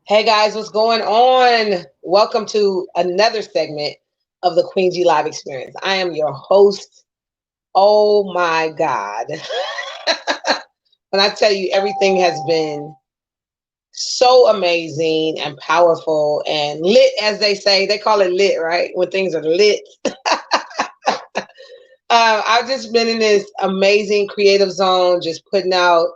Hey guys, what's going on? Welcome to another segment of the Queen G Live Experience. I am your host. Oh my God. When I tell you everything has been so amazing and powerful and lit, as they say, they call it lit, right? When things are lit. I've just been in this amazing creative zone, just putting out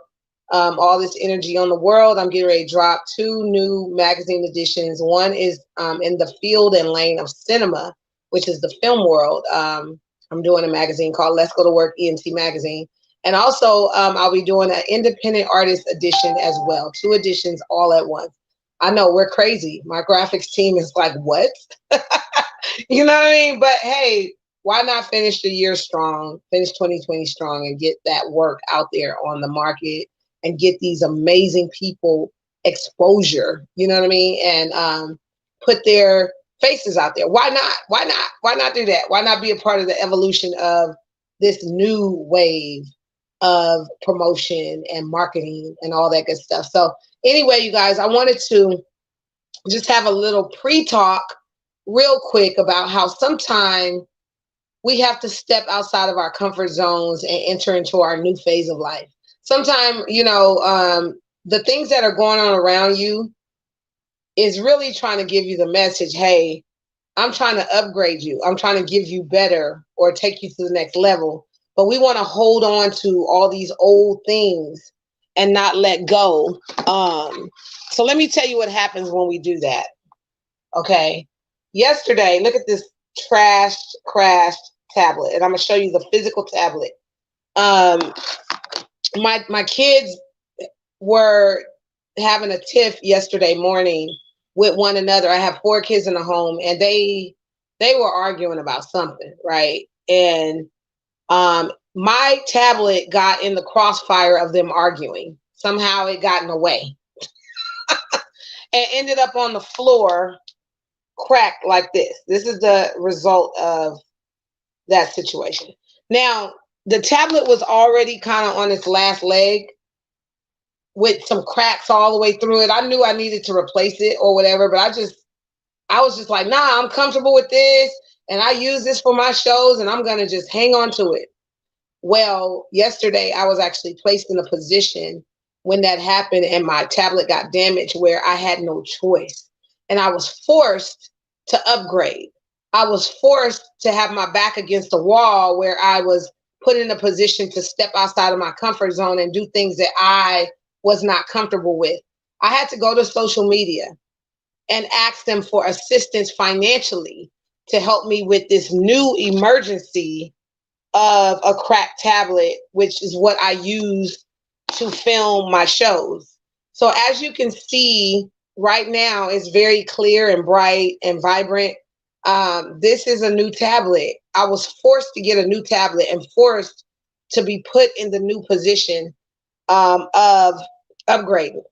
all this energy on the world. I'm getting ready to drop two new magazine editions. One is in the field and lane of cinema, which is the film world. I'm doing a magazine called Let's Go to Work ENT Magazine. And also, I'll be doing an independent artist edition as well. Two editions all at once. I know we're crazy. My graphics team is like, what? You know what I mean? But hey, why not finish the year strong, finish 2020 strong, and get that work out there on the market and get these amazing people exposure, you know what I mean? And put their faces out there. Why not? Why not? Why not do that? Why not be a part of the evolution of this new wave of promotion and marketing and all that good stuff? So, anyway, you guys, I wanted to just have a little pre talk real quick about how sometimes we have to step outside of our comfort zones and enter into our new phase of life. Sometimes, the things that are going on around you is really trying to give you the message, hey, I'm trying to upgrade you. I'm trying to give you better or take you to the next level. But we want to hold on to all these old things and not let go. So let me tell you what happens when we do that. Okay. Yesterday, look at this crashed tablet, and I'm gonna show you the physical tablet. Um, my kids were having a tiff yesterday morning with one another. I have four kids in the home, and they were arguing about something, right? And my tablet got in the crossfire of them arguing. Somehow it got in the way and ended up on the floor, cracked like this. This is the result of that situation. Now, the tablet was already kind of on its last leg with some cracks all the way through it. I knew I needed to replace it or whatever, but I was just like, nah, I'm comfortable with this and I use this for my shows and I'm going to just hang on to it. Well, yesterday I was actually placed in a position when that happened and my tablet got damaged where I had no choice. And I was forced to upgrade. I was forced to have my back against the wall where I was put in a position to step outside of my comfort zone and do things that I was not comfortable with. I had to go to social media and ask them for assistance financially to help me with this new emergency of a cracked tablet, which is what I use to film my shows. So as you can see right now, it's very clear and bright and vibrant. This is a new tablet. I was forced to get a new tablet and forced to be put in the new position of upgrading.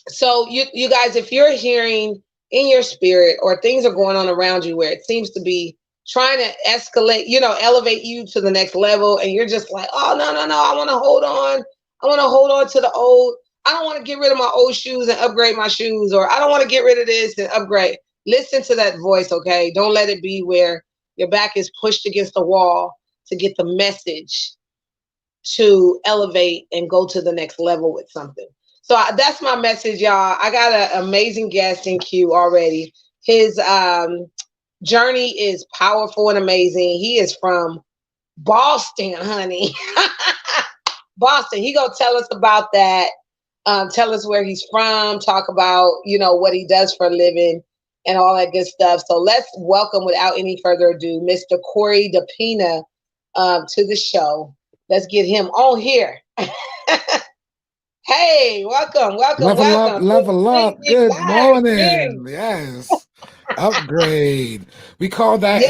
So you guys, if you're hearing in your spirit or things are going on around you where it seems to be trying to escalate, elevate you to the next level, and you're just like, oh no, I want to hold on. I want to hold on to the old. I don't want to get rid of my old shoes and upgrade my shoes, or I don't want to get rid of this and upgrade. Listen to that voice, okay? Don't let it be where your back is pushed against the wall to get the message to elevate and go to the next level with something. So that's my message, y'all. I got an amazing guest in queue already. His journey is powerful and amazing. He is from Boston, honey. Boston. He gonna tell us about that. Tell us where he's from. Talk about what he does for a living and all that good stuff. So let's welcome, without any further ado, Mr. Corey DePina to the show. Let's get him on here. Hey, welcome. Level up, Good level Queen up. Big Good Live morning. experience. Yes. Upgrade. Yeah, We call that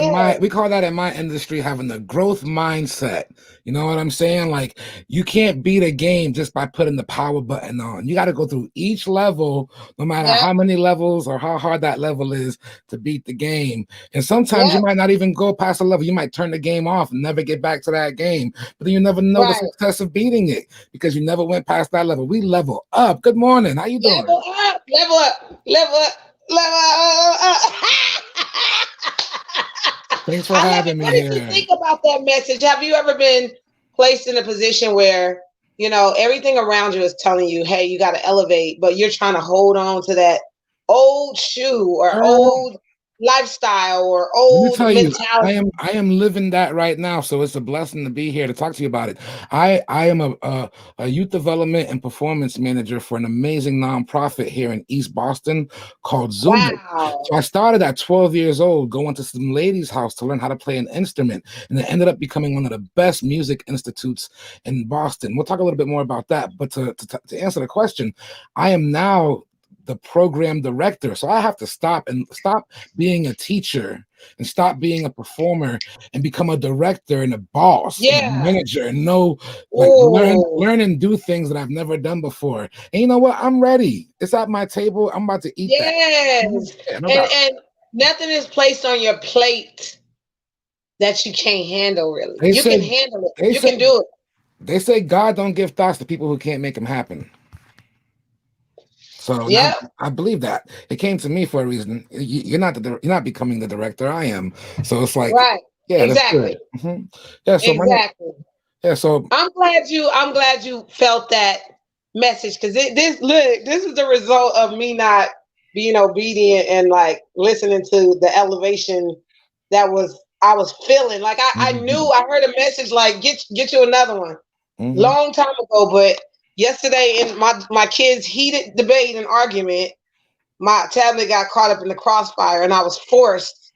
in my industry having the growth mindset. You know what I'm saying? Like you can't beat a game just by putting the power button on. You got to go through each level, no matter yeah, how many levels or how hard that level is to beat the game. And sometimes you yeah. might not even go past a level. You might turn the game off and never get back to that game. But then you never know the Right. success of beating it because you never went past that level. We level up. Good morning. How you doing? Level up, level up, level up, level up. Thanks for I love it. having me What did you here. think about that message? Have you ever been placed in a position where, everything around you is telling you, hey, you got to elevate, but you're trying to hold on to that old shoe or Girl, old lifestyle or let me old tell you, mentality? I am living that right now. So it's a blessing to be here to talk to you about it. I am a youth development and performance manager for an amazing nonprofit here in East Boston called Zoom It. Wow. So I started at 12 years old, going to some lady's house to learn how to play an instrument, and it ended up becoming one of the best music institutes in Boston. We'll talk a little bit more about that. But to answer the question, I am now the program director. So I have to stop being a teacher and stop being a performer and become a director and a boss and a Yeah. manager and know like Oh, learn and do things that I've never done before. And you know what? I'm ready. It's at my table. I'm about to eat that. yes. Yeah, no doubt. And nothing is placed on your plate that you can't handle really. They You can say handle it. they You say can do it. they say God don't give thoughts to people who can't make them happen. So now Yep. I believe that it came to me for a reason. You're not becoming the director. I am. So it's like, Right. yeah, that's good. Exactly. Yeah. So my Exactly. yeah. So I'm glad you felt that message because this is the result of me not being obedient and like listening to the elevation that I was feeling. Like I knew mhm, I heard a message like get you another one mhm. long time ago, but yesterday in my kids' heated debate and argument, my tablet got caught up in the crossfire and I was forced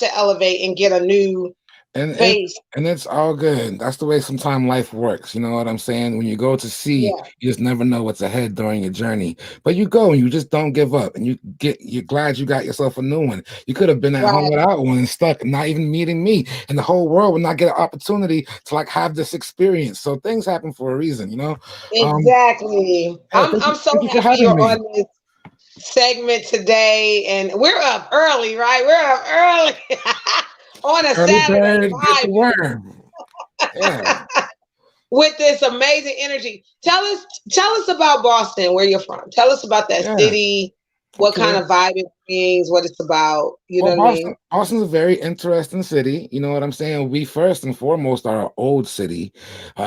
to elevate and get a new and it base. and it's all good. That's the way sometimes life works. You know what I'm saying? When you go to sea, Yeah, you just never know what's ahead during your journey. But you go and you just don't give up, and you're glad you got yourself a new one. You could have been at home right. without one and stuck, and not even meeting me, and the whole world would not get an opportunity to like have this experience. So things happen for a reason, you know. Um, Exactly. yeah, I'm so thank you for happy having you're me. on this segment today, and we're up early, right? We're up early on a Early Saturday bird, get the vibing worm. Yeah, with this amazing energy. Tell us about Boston, where you're from. Tell us about that yeah. city, what kind Okay. of vibe it brings, what it's about. You Well, know what I mean? Boston's a very interesting city. You know what I'm saying? We first and foremost are an old city.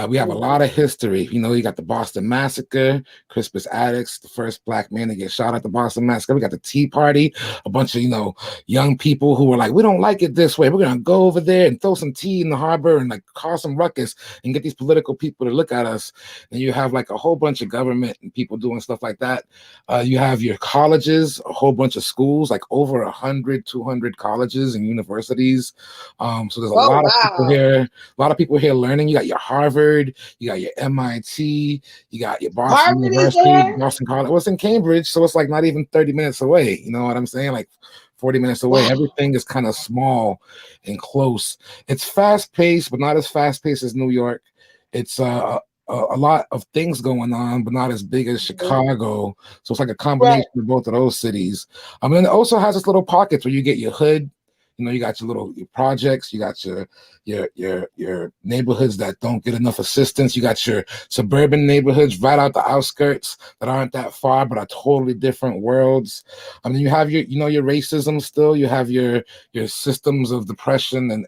We have a lot Mhm. of history. You know, you got the Boston Massacre, Crispus Attucks, the first black man to get shot at the Boston Massacre. We got the Tea Party, a bunch of, young people who were like, we don't like it this way. We're going to go over there and throw some tea in the harbor and like cause some ruckus and get these political people to look at us. And you have like a whole bunch of government and people doing stuff like that. You have your colleges, a whole bunch of schools, like over 100, 200 colleges and universities. So there's a Oh lot of people wow. here, a lot of people here learning. You got your Harvard, you got your MIT, you got your Boston Harvard is University, there? Boston College. Well, it's in Cambridge, so it's like not even 30 minutes away. You know what I'm saying? Like 40 minutes away. Wow. Everything is kind of small and close. It's fast paced, but not as fast paced as New York. It's a lot of things going on, but not as big as Mhm. Chicago. So it's like a Right. combination of both of those cities. I mean, it also has its little pockets where you get your hood. You know, you got your projects, you got your neighborhoods that don't get enough assistance. You got your suburban neighborhoods right out the outskirts that aren't that far, but are totally different worlds. I mean, you have your racism still. You have your systems of depression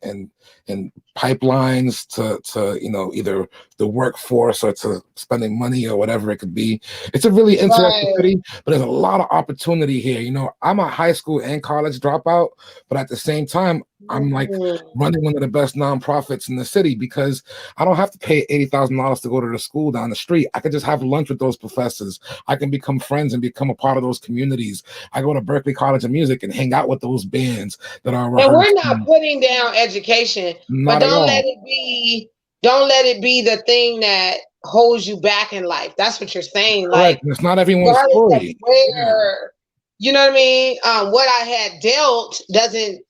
and pipelines to either the workforce or to spending money or whatever it could be. It's a really interesting Right. city, but there's a lot of opportunity here. You know, I'm a high school and college dropout, but at the same time, I'm like Mhm. running one of the best nonprofits in the city because I don't have to pay $80,000 to go to the school down the street. I could just have lunch with those professors. I can become friends and become a part of those communities. I go to Berkeley College of Music and hang out with those bands that are And we're not rehearsing. putting down education, but Not at all. don't let it be the thing that holds you back in life. That's what you're saying. Correct. Like It's not everyone's regardless of story. Yeah. where you know what I mean? What I had dealt doesn't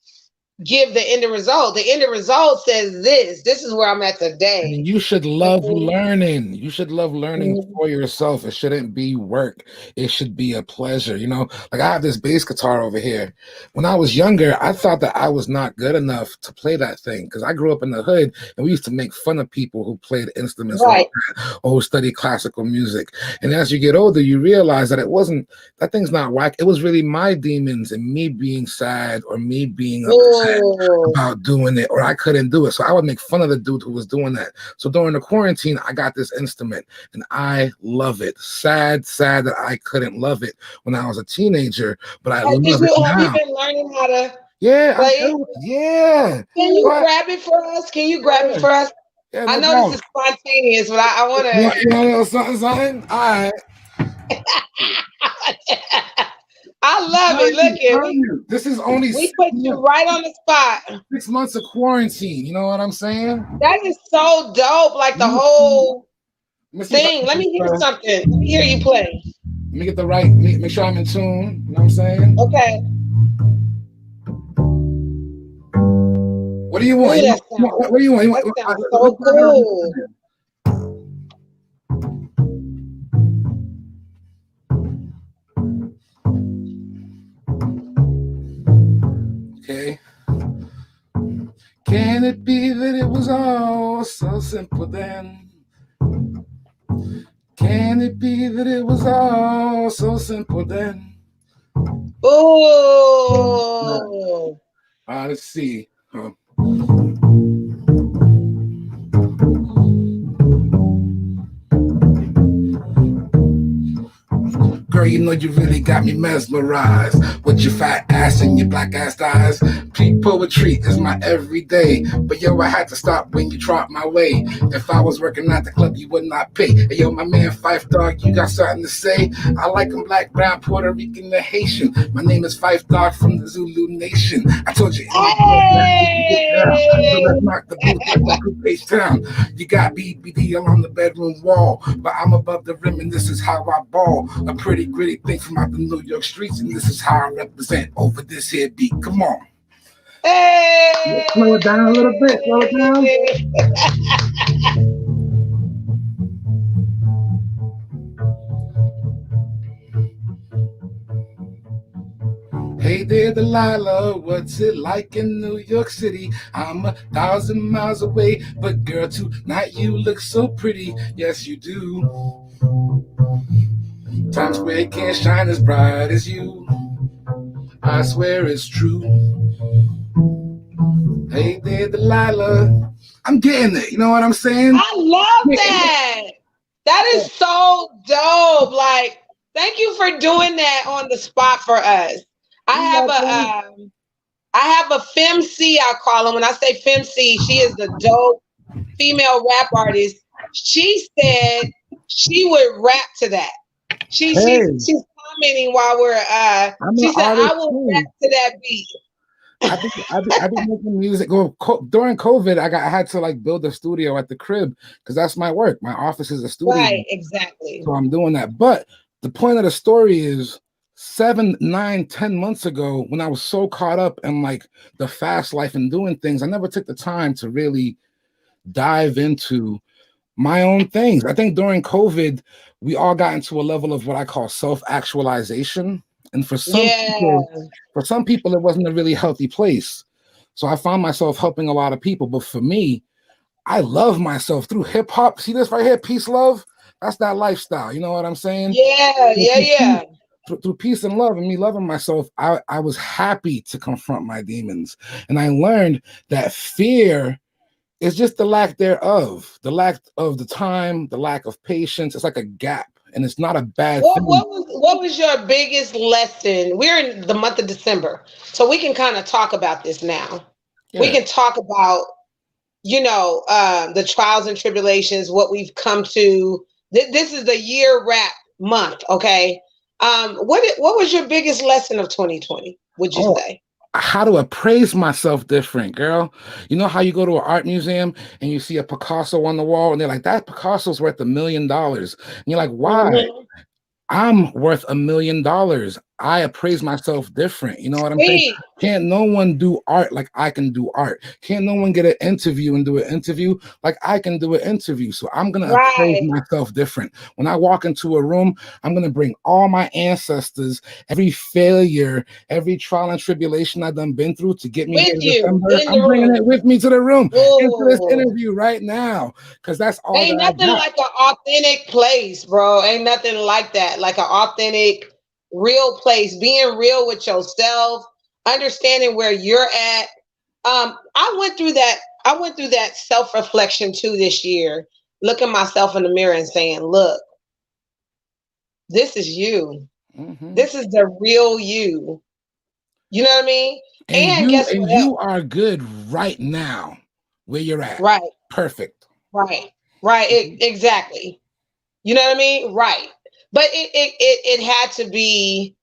give the end result. The end result says this. This is where I'm at today. And you should You love know learning. You should love what I learning mean? for yourself. It shouldn't be work. It should be a pleasure. You know, like I have this bass guitar over here. When I was younger, I thought that I was not good enough to play that thing because I grew up in the hood and we used to make fun of people who played instruments like Right. that or who studied classical music. And as you get older, you realize that it wasn't, that thing's not whack. It was really my demons and me being sad or me being upset Oh, about doing it, or I couldn't do it. So I would make fun of the dude who was doing that. So during the quarantine, I got this instrument and I love it. Sad that I couldn't love it when I was a teenager, but I did love it you have you now. been learning how to Yeah, play it? yeah. Can you What? grab it for us? Can you grab it Yeah, for us? yeah, I no know this doubt. is spontaneous, but I want You want a little something, something? All right. to. I love it. Look at Telling you, this is only we put you right on the spot. 6 months of quarantine. You know what I'm saying? That is so dope. Like Let the me see, whole let me see if I thing. Let can me hear something. Let me hear you play. let me get the right, make sure I'm in tune. You know what I'm saying? Okay. What do you want? Ooh, You want what do you want? that sounds Let's so put it on. cool. Okay. Can it be that it was all so simple then? Can it be that it was all so simple then? Ooh. Let's see. Girl, you know you really got me mesmerized with your fat ass and your black ass eyes. Peak poetry is my everyday. But yo, I had to stop when you dropped my way. If I was working at the club, you would not pay. Hey, yo, my man Fife Dog, you got something to say? I like them black, brown, Puerto Rican, and Haitian. My name is Fife Dog from the Zulu Nation. I told you, so Hey. let's knock the booth like that Coupe Town. You got BBD on the bedroom wall, but I'm above the rim and this is how I ball. A pretty gritty thing from out the New York streets, and this is how I represent over this here beat. Come on. Slow it down a little bit. Slow it down. Hey. Hey there, Delilah, what's it like in New York City? I'm 1,000 miles away, but girl, tonight you look so pretty. Yes, you do. Times Square can't shine as bright as you. I swear it's true. Hey there, Delilah. I'm getting it. You know what I'm saying? I love that. That is so dope. Like, thank you for doing that on the spot for us. I You have welcome. I have a femc. I call him. When I say femc, she is the dope female rap artist. She said she would rap to that. Hey, She's commenting while we're I'm an she said I artist will rap too. to that beat. I've been making music. Well, during COVID, I had to like build a studio at the crib because that's my work. My office is a studio, Right, exactly. so I'm doing that. But the point of the story is 7, 9, 10 months ago, when I was so caught up in like the fast life and doing things, I never took the time to really dive into my own things. I think during COVID, we all got into a level of what I call self-actualization. And Yeah. for some people, it wasn't a really healthy place. So I found myself helping a lot of people. But for me, I love myself through hip hop. See this right here, peace, love. That's that lifestyle. You know what I'm saying? Yeah, So yeah, yeah. through peace and love and me loving myself, I was happy to confront my demons. And I learned that fear is just the lack thereof, the lack of the time, the lack of patience. It's like a gap, and it's not a bad thing. What was your biggest lesson? We're in the month of December, so we can kind of talk about this now. We Yeah. can talk about the trials and tribulations, what we've come to. This is the year wrap month, okay? What was your biggest lesson of 2020? Would you Oh, say? how to appraise myself different, girl. You know how you go to an art museum and you see a Picasso on the wall, and they're like, that Picasso's worth $1 million. And you're like, why? Mhm. I'm worth $1 million. I appraise myself different. You know what I'm saying? Speak. Can't no one do art like I can do art? Can't no one get an interview and do an interview like I can do an interview? So I'm gonna appraise Right. myself different. When I walk into a room, I'm gonna bring all my ancestors, every failure, every trial and tribulation I've done been through to get me With here to you December. in the I'm bringing room. it with me to the room, into this Ooh. interview right now, because that's all that Ain't I nothing got. like an authentic place, bro. Ain't nothing like that. Like an authentic, real place. Being real with yourself, understanding where you're at. I went through that. I went through that self reflection too this year. Looking myself in the mirror and saying, "Look, this is you. Hmm. This is the real you." You know what I mean? And And you guess and what else? you are good right now where you're at. Right, Perfect. right, right. Exactly. You know what I mean? Right. But it had to be.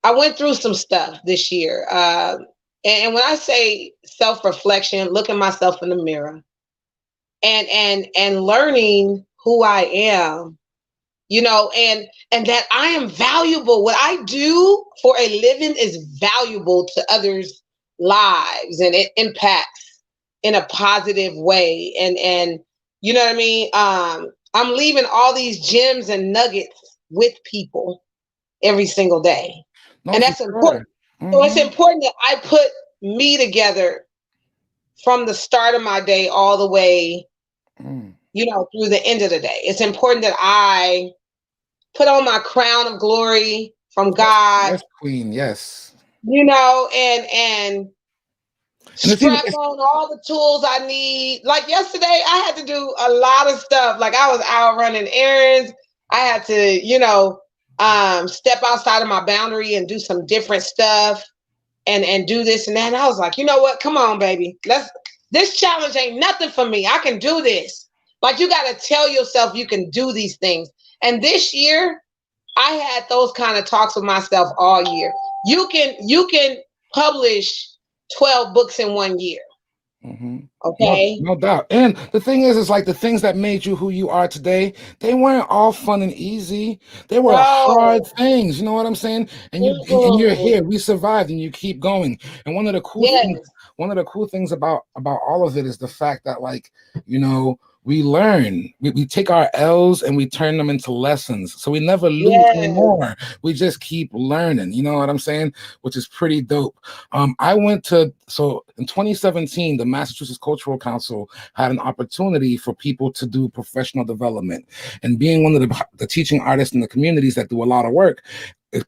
I went through some stuff this year, and when I say self reflection, looking myself in the mirror, and learning who I am, and that I am valuable. What I do for a living is valuable to others' lives, and it impacts in a positive way. And you know what I mean? I'm leaving all these gems and nuggets with people every single day. No, And for that's important. sure. So it's Hmm. important that I put me together from the start of my day all the way, Mm. through the end of the day. It's important that I put on my crown of glory from Yes, God, yes, Queen. Yes. and And it's even strap on all the tools I need. Like yesterday, I had to do a lot of stuff. Like I was out running errands. I had to, step outside of my boundary and do some different stuff and do this and that. And I was like, you know what? Come on, baby. This challenge ain't nothing for me. I can do this. Like you got to tell yourself you can do these things. And this year, I had those kind of talks with myself all year. You can publish 12 books in 1 year. hmm. No, Okay. no doubt. And the thing is like the things that made you who you are today, they weren't all fun and easy. They were hard No. things. You know what I'm saying? And you're Mm-mm. here. We survived, and you keep going. And Yes. one of the cool things about all of it is the fact that like you know we learn. We take our L's and we turn them into lessons. So we never lose Yes. anymore. We just keep learning. You know what I'm saying? Which is pretty dope. I went to so in 2017, the Massachusetts Cultural Council had an opportunity for people to do professional development, and being one of the teaching artists in the communities that do a lot of work,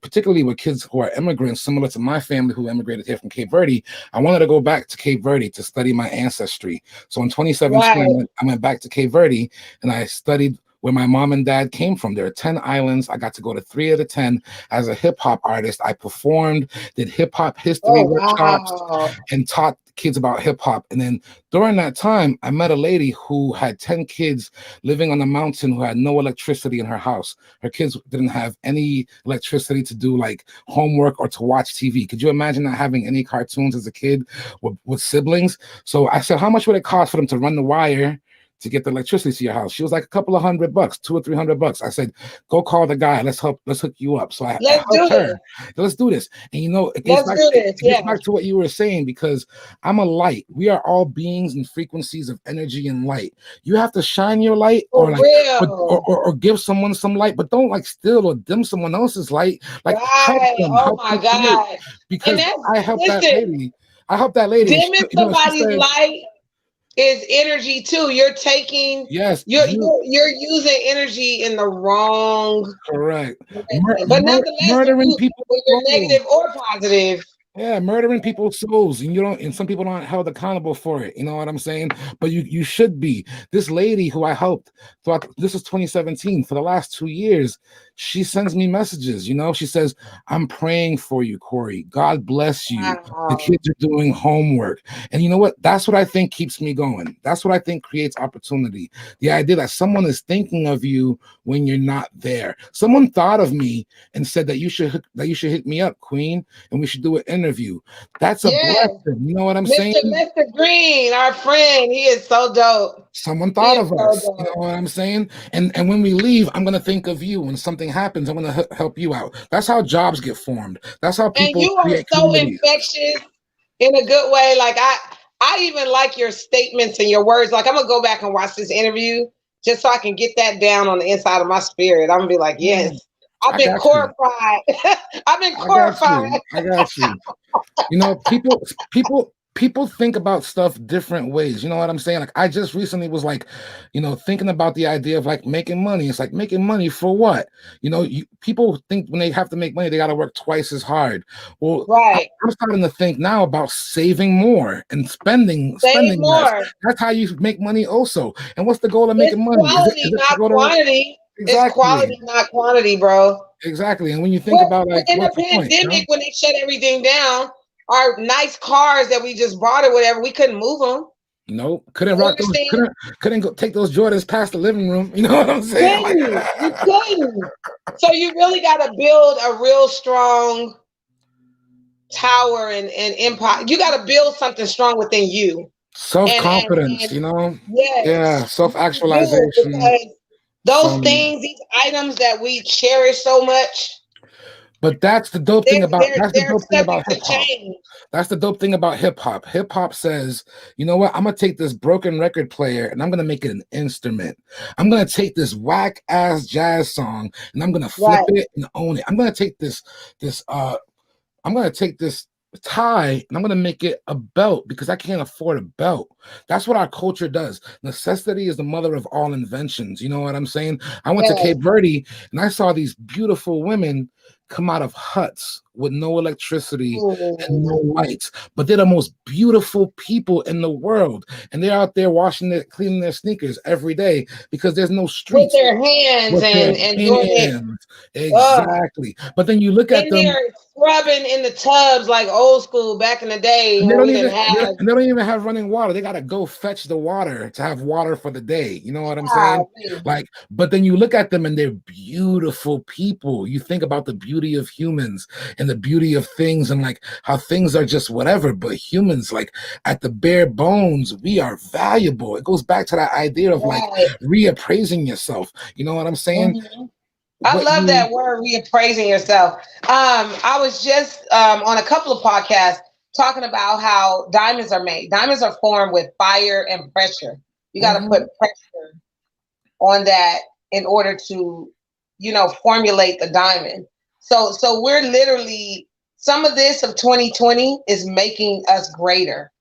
particularly with kids who are immigrants, similar to my family who immigrated here from Cape Verde. I wanted to go back to Cape Verde to study my ancestry. So in 2017, Right. I went back to Cape Verde and I studied where my mom and dad came from. There are 10 islands. I got to go to 3 of the 10 as a hip hop artist. I performed, did hip hop history Oh workshops, wow. and taught kids about hip hop. And then during that time, I met a lady who had 10 kids living on a mountain who had no electricity in her house. Her kids didn't have any electricity to do like homework or to watch TV. Could you imagine not having any cartoons as a kid with siblings? So I said, how much would it cost for them to run the wire to get the electricity to your house? She was like a couple of $100, $200 or $300. I said, go call the guy. Let's hook you up. So I Let's do helped her. this. Let's do this. And it gets Let's back do it this. gets Yeah. back to what you were saying, because I'm a light. We are all beings and frequencies of energy and light. You have to shine your light For real. or give someone some light, but don't like steal or dim someone else's light. Like Right. Oh help my them create. God. And Because that's I helped that listen, lady. I helped that lady. And dimming she somebody's said, light is energy too. You're taking yes, you're you're, you're using energy in the wrong correct. direction. But nonetheless, Murdering people's when you're souls. negative or positive, Yeah, murdering people's souls, and you don't, and some people aren't held accountable for it. You know what I'm saying? But you should be. This lady who I helped throughout, this is 2017. For the last 2 years, she sends me messages. She says, "I'm praying for you, Corey. God bless you. The wow. kids are doing homework." And you know what? That's what I think keeps me going. That's what I think creates opportunity. The idea that someone is thinking of you when you're not there. Someone thought of me and said that you should hit me up, Queen, and we should do an interview. That's a Yes. blessing. You know what I'm saying? Mr. Green, our friend, he is so dope. Someone He thought is of so us. You know dope. what I'm saying? And when we leave, I'm gonna think of you. When something happens, I'm gonna help you out. That's how jobs get formed. That's how And people you are create so communities. infectious in a good way. Like I even like your statements and your words. Like I'm gonna go back and watch this interview just so I can get that down on the inside of my spirit. I'm gonna be like, Yeah, yes, I've I been got you. horrified. I've been I got you. horrified. I got you. You know, people think about stuff different ways. You know what I'm saying? Like I just recently was like, thinking about the idea of like making money. It's like making money for what? People think when they have to make money, they got to work twice as hard. Well, Right. I'm starting to think now about saving more and Save spending less. more. That's how you make money also. And what's the goal of It's making money? quality, Is it to not go to quantity. It's exactly, quality, not quantity, bro. exactly. And when you think Well, about like in the what's the point, pandemic, when they shut everything down, our nice cars that we just bought or whatever, we couldn't move them. No, couldn't You rock those. understand? Couldn't go take those Jordans past the living room. You know what I'm saying? Like, Couldn't. You couldn't. So you really got to build a real strong tower and empire. You got to build something strong within you. self And confidence. You know, yeah, yes, self you do, actualization. because those Some, things, these items that we cherish so much, but that's the dope thing about they're subject to hip hop. change. That's the dope thing about hip hop. Hip hop says, you know what? I'm gonna take this broken record player and I'm gonna make it an instrument. I'm gonna take this whack ass jazz song and I'm gonna flip Right. it and own it. I'm gonna take this I'm gonna take this tie and I'm gonna make it a belt because I can't afford a belt. That's what our culture does. Necessity is the mother of all inventions. You know what I'm saying? I went to Yes. Cape Verde and I saw these beautiful women come out of huts with no electricity and no Ooh. lights, but they're the most beautiful people in the world. And they're out there cleaning their sneakers every day because there's no With streets their hands with their and doing it. hands. Ugh. Exactly. But then you look at In them. there scrubbing in the tubs like old school back in the day And they when don't we even didn't have. and they don't even have running water. They gotta go fetch the water to have water for the day. You know what I'm saying? Golly. Like, but then you look at them and they're beautiful people. You think about the beauty of humans and the beauty of things and like how things are just whatever. But humans, like at the bare bones, we are valuable. It goes back to that idea of like Right. reappraising yourself. You know what I'm saying? Mhm. I What love you that word, reappraising yourself. I was just on a couple of podcasts talking about how diamonds are made. Diamonds are formed with fire and pressure. You got to Mhm. put pressure on that in order to, formulate the diamond. So we're literally, some of this of 2020 is making us greater.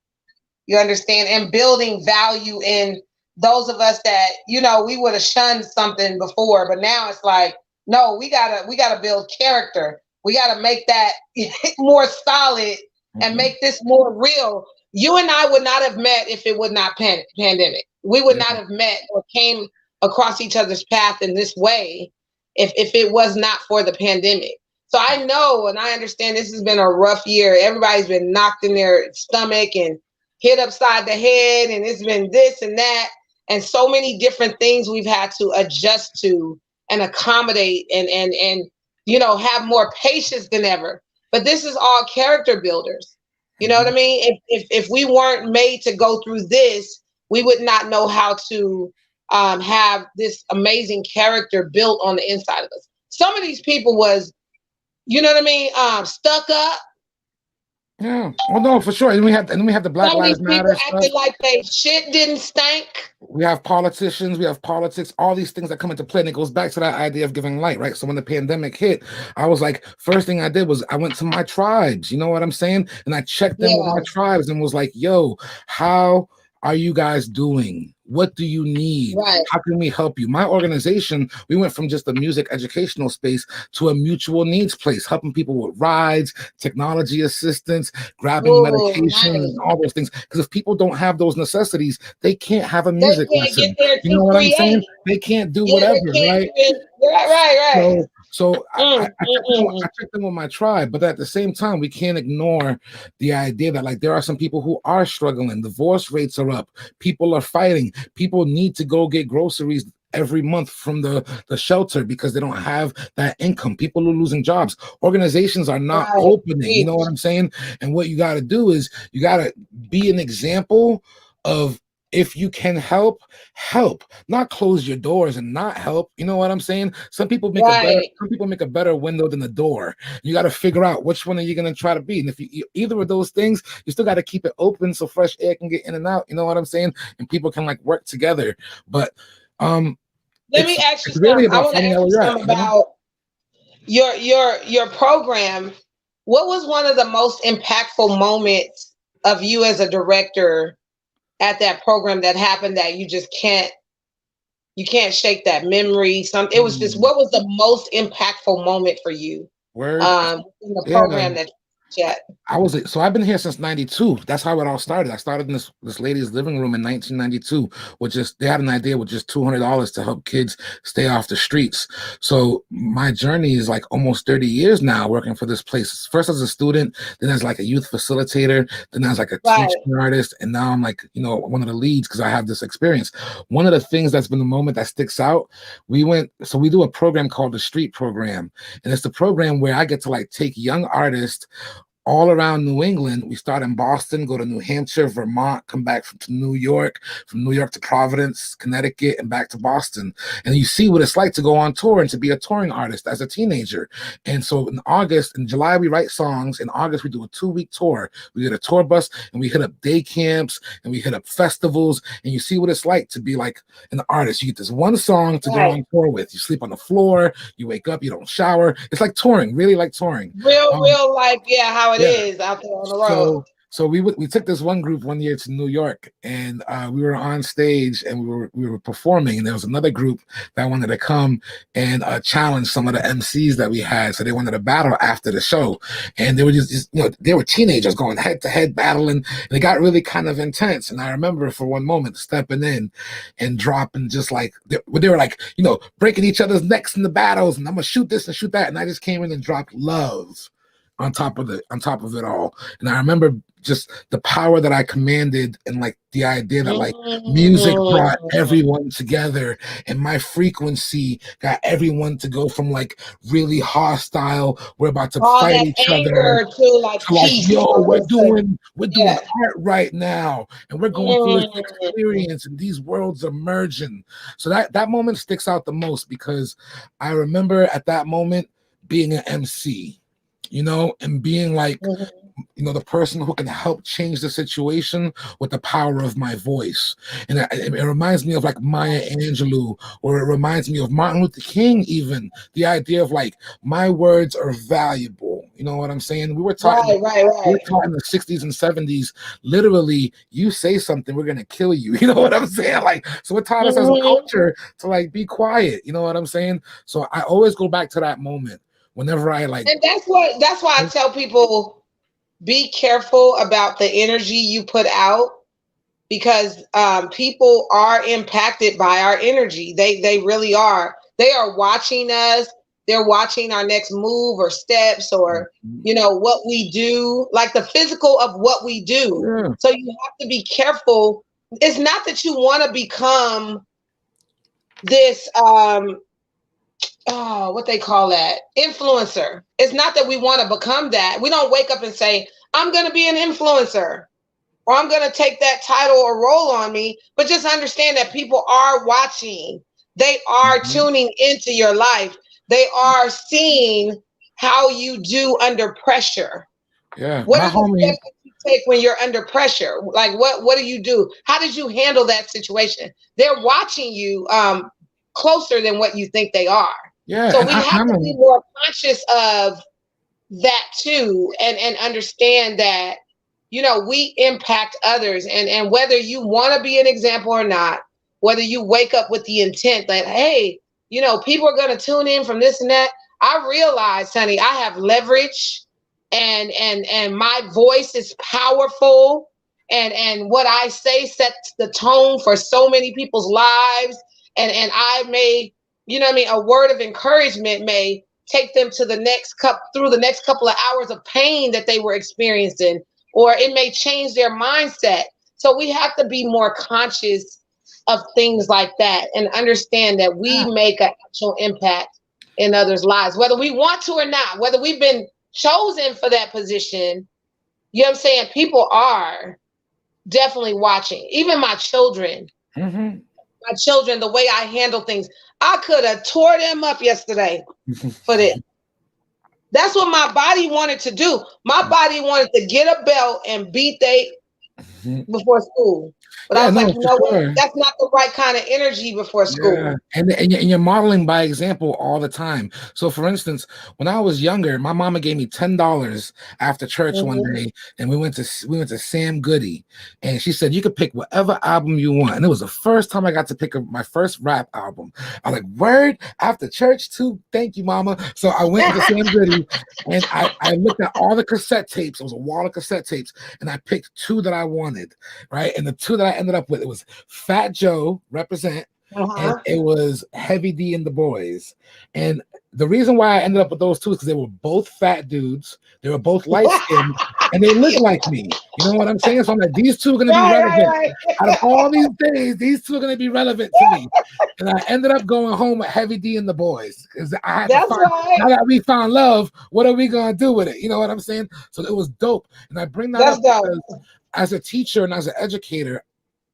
You understand? And building value in those of us that, we would have shunned something before, but now it's like, no, we gotta build character. We gotta make that more solid and Mhm. make this more real. You and I would not have met if it would not pandemic. We would Yeah. not have met or came across each other's path in this way if it was not for the pandemic. So I know and I understand this has been a rough year. Everybody's been knocked in their stomach and hit upside the head, and it's been this and that, and so many different things we've had to adjust to and accommodate and have more patience than ever. But this is all character builders. You know what I Mhm. mean? If we weren't made to go through this, we would not know how to have this amazing character built on the inside of us. Some of these people was, you know what I mean, stuck up. Yeah. Well, no, for sure. And we have the Black Some of these Lives people Matter stuff. acted like they shit didn't stink. We have politicians, we have politics, all these things that come into play. And it goes back to that idea of giving light, right? So when the pandemic hit, I was like, first thing I did was I went to my tribes, you know what I'm saying? And I checked in with my Yeah, tribes and was like, yo, how are you guys doing? What do you need? right. How can we help you? My organization, we went from just a music educational space to a mutual needs place, helping people with rides, technology assistance, grabbing Oh, medication, and nice. all those things. Because if people don't have those necessities, they can't have a They music can't get lesson. there You know to what I'm saying? create. They can't do Yeah, they whatever, can't right? even. Right, right, right. So Mm. I checked in with my tribe, but at the same time, we can't ignore the idea that like there are some people who are struggling. Divorce rates are up. People are fighting. People need to go get groceries every month from the shelter because they don't have that income. People are losing jobs. Organizations are not Right. opening. You know what I'm saying? And what you got to do is you got to be an example of, if you can help, help, not close your doors and not help. You know what I'm saying? Right. Some people make a better window than the door. You got to figure out which one are you going to try to be. And if you either of those things, you still got to keep it open so fresh air can get in and out. You know what I'm saying? And people can like work together. But um Let me ask you it's really something. I about want to finding ask out you where you're at, something about your program. What was one of the most impactful moments of you as a director at that program that happened that you can't shake that memory? Some it was just, Mm, what was the most impactful moment for you word. in the Yeah. program that you at? So I've been here since '92. That's how it all started. I started in this lady's living room in 1992, which is they had an idea with just $200 to help kids stay off the streets. So my journey is like almost 30 years now working for this place. First as a student, then as like a youth facilitator, then as like a Right. teaching artist, and now I'm like, one of the leads because I have this experience. One of the things that's been the moment that sticks out, we do a program called the Street Program, and it's the program where I get to like take young artists all around New England. We start in Boston, go to New Hampshire, Vermont, come back to New York, from New York to Providence, Connecticut, and back to Boston. And you see what it's like to go on tour and to be a touring artist as a teenager. And so in July, we write songs. In August, we do a 2-week tour. We get a tour bus and we hit up day camps and we hit up festivals. And you see what it's like to be like an artist. You get this one song to go Right. on tour with. You sleep on the floor, you wake up, you don't shower. It's like touring, really like touring. Real life, yeah, how it Yeah. is out there on the road. So we took this one group one year to New York, and we were on stage and we were performing, and there was another group that wanted to come and challenge some of the MCs that we had. So they wanted to battle after the show, and they were just they were teenagers going head to head battling, and it got really kind of intense. And I remember for one moment stepping in and dropping just like they were like breaking each other's necks in the battles, and I'm gonna shoot this and shoot that, and I just came in and dropped love on top of it all. And I remember just the power that I commanded, and like the idea that like music brought Mm. everyone together, and my frequency got everyone to go from like really hostile, we're about to All fight that each other, anger to like to like, peace yo, all of a sudden. we're doing Yeah. art right now, and we're going through this Mm. experience, and these worlds are merging. So that moment sticks out the most because I remember at that moment being an MC, and being like, Mhm. the person who can help change the situation with the power of my voice. And it reminds me of like Maya Angelou, or it reminds me of Martin Luther King, even the idea of like, my words are valuable. You know what I'm saying? Right, right, We were right. taught in the 60s and 70s, literally, you say something, we're gonna kill you. You know what I'm saying? Like, so it taught us as a Mhm. culture to like be quiet. You know what I'm saying? So I always go back to that moment whenever I like. And that's why I tell people, be careful about the energy you put out, because people are impacted by our energy. They really are. They are watching us. They're watching our next move or steps, or what we do, like the physical of what we do. Yeah. So you have to be careful. It's not that you want to become this what they call that, influencer. It's not that we want to become that. We don't wake up and say, I'm going to be an influencer, or I'm going to take that title or role on me. But just understand that people are watching. They are Mhm. tuning into your life. They are seeing how you do under pressure. Yeah, What my are the homie. steps that you take when you're under pressure? Like what do you do? How did you handle that situation? They're watching you closer than what you think they are. Yeah, So and we have I'm to a, be more conscious of that too, and understand that we impact others, and whether you want to be an example or not, whether you wake up with the intent that, hey, people are going to tune in from this and that. I realize, honey, I have leverage, and my voice is powerful, and what I say sets the tone for so many people's lives, and I may, what I mean, a word of encouragement may take them to the next through the next couple of hours of pain that they were experiencing, or it may change their mindset. So we have to be more conscious of things like that and understand that we make an actual impact in others' lives, whether we want to or not, whether we've been chosen for that position. You know what I'm saying? People are definitely watching. Even my children, the way I handle things, I could have tore them up yesterday for this. That's what my body wanted to do. My body wanted to get a belt and beat they before school. But I Yeah, was like, no, you for know what? sure. That's not the right kind of energy before Yeah, school. and you're modeling by example all the time. So, for instance, when I was younger, my mama gave me $10 after church one Mm-hmm. day, and we went to Sam Goody, and she said you could pick whatever album you want, and it was the first time I got to pick my first rap album. I was like, word after church too. Thank you, mama. So I went into Sam Goody, and I looked at all the cassette tapes. It was a wall of cassette tapes, and I picked two that I wanted, right? And the two that I ended up with, it was Fat Joe, Represent, and Uh-huh. it was Heavy D and the Boys. And the reason why I ended up with those two is because they were both fat dudes, they were both light skinned, and they looked like me. You know what I'm saying? So I'm like, these two are going to be Right, right, relevant. right. Out of all these things, these two are going to be relevant to me. And I ended up going home with Heavy D and the Boys because I had to That's find, right. now that we found love, what are we going to do with it? You know what I'm saying? So it was dope. And I bring that That's up dope. because as a teacher and as an educator,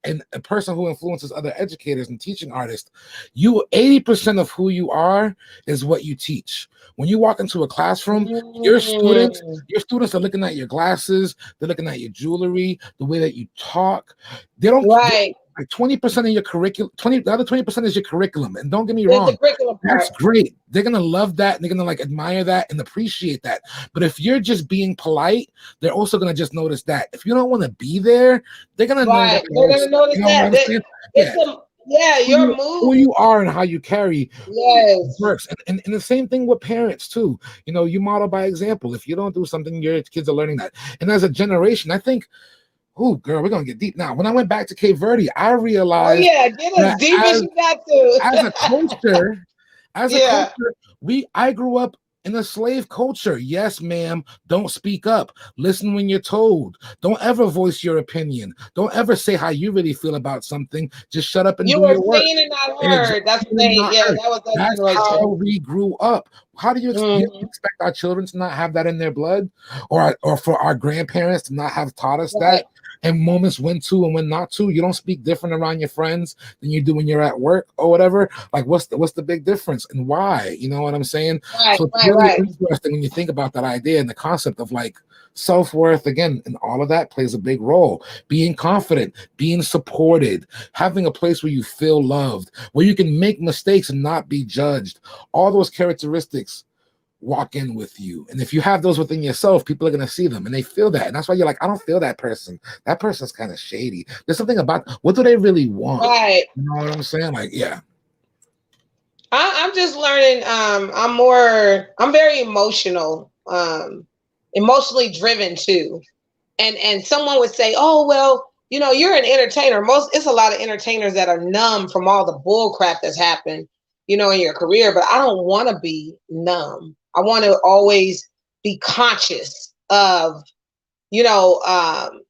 and a person who influences other educators and teaching artists, you 80% of who you are is what you teach. When you walk into a classroom, your students, Mm. your students are looking at your glasses, they're looking at your jewelry, the way that you talk. They don't Right. like 20% of your curriculum, 20, the other 20% is your curriculum. And don't get me It's the wrong, curriculum that's part. great. They're gonna love that and they're gonna like admire that and appreciate that. But if you're just being polite, they're also gonna just notice that. If you don't want to be there, they're gonna know that Right. They're gonna also. notice You know what that. I'm saying? It's Yeah. a yeah, Who your you, who mood. you are and how you carry Yes. works. And the same thing with parents too. You know, you model by example. If you don't do something, your kids are learning that. And as a generation, I think, oh girl, we're gonna get deep now. When I went back to Cape Verde, I Oh realized yeah, get as that deep as you got to. as a culture, as a Yeah. culture, I grew up in a slave culture. Yes, ma'am. Don't speak up. Listen when you're told. Don't ever voice your opinion. Don't ever say how you really feel about something. Just shut up and You do were your work. seen and not heard. That's Exactly, what they not yeah, hurt. that was that That's how generation. we grew up. How do you Mm-hmm. expect our children to not have that in their blood, or for our grandparents to not have taught us Right. that? And moments when to and when not to. You don't speak different around your friends than you do when you're at work or whatever. Like, what's the big difference and why? You know what I'm saying? Right, So it's right, really right. interesting when you think about that idea and the concept of like self-worth again, and all of that plays a big role. Being confident, being supported, having a place where you feel loved, where you can make mistakes and not be judged. All those characteristics walk in with you. And if you have those within yourself, people are going to see them and they feel that. And that's why you're like, I don't feel that person. That person's kind of shady. There's something about what do they really want? Right. You know what I'm saying? Like, yeah. I'm just learning. I'm very emotional, emotionally driven too. And someone would say, oh, well, you're an entertainer. It's a lot of entertainers that are numb from all the bull crap that's happened, in your career. But I don't want to be numb. I want to always be conscious of, you know, um,